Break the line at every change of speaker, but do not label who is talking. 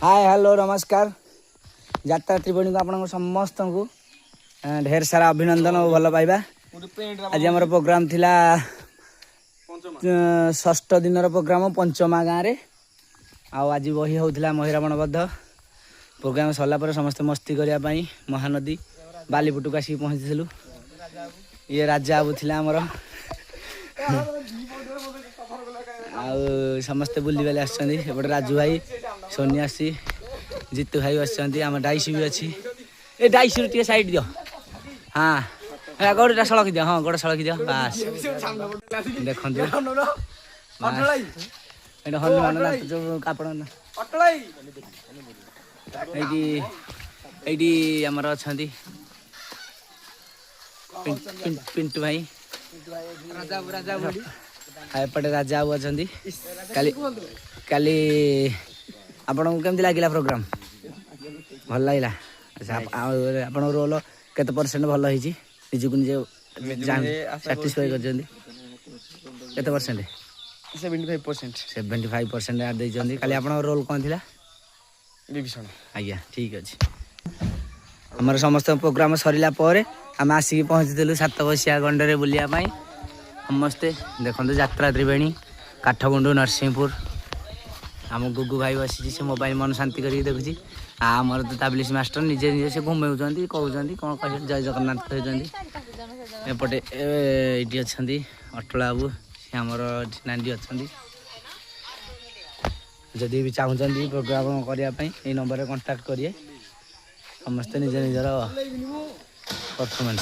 Hi hello नमस्कार यात्रा त्रिवेणी को आपन समस्त को ढेर सारा अभिनंदन और भल पाइबा। आज आम प्रोग्राम थिला षष्ठ दिन प्रोग्राम पंचमा गाँव रे आज बही होता महिरावण बध प्रोग्राम सरला पर समस्त मस्ती करने महानदी बालीपुट को आसिक पहुँचीलु। ये राजा बाबू थिला आमर समस्ते बुली बाली आसपटे राजू भाई सोनियासी जीतू भाई आम डाइसी भी अच्छी ए डाइसी टे साइड दियो। हाँ गोटा सड़क दियो। हाँ गोटे सड़क दियो बास देखो हनुमान जो आपण ये आमर अच्छा पिंटू भाई एपटे राजा बाबू अच्छा काली आपन को केमती लगिला प्रोग्राम भल लगिला। अच्छा आपण रोल केते परसेंट भल होईची निजु को निजे सैटिस्फाई करजंदी केते परसेंट 75% आ देजंदी। काली आपण रोल कोन थिला विभीषण आज्ञा ठीक अछि। हमर समस्त प्रोग्राम सरिला पर हम आसिक पहुँचीलु सातबसिया गंडरे बुलिया पाई समस्ते देखते यात्रा त्रिवेणी काठगुंडू नरसिंहपुर आम गुगु भाई बसी से मोबाइल मन शांति करके देखुची। आमर तो ताबलिस मास्टर निजे निजे से घुमाऊँ कहते कौन कह जय जगन्नाथ कहते एपटे ये अच्छा अटला बाबू सी आमर नानी अच्छा जदि भी चाहते प्रोग्राम करने ये नंबर कांटेक्ट करिए समस्ते निज निजर परफॉर्मेंस।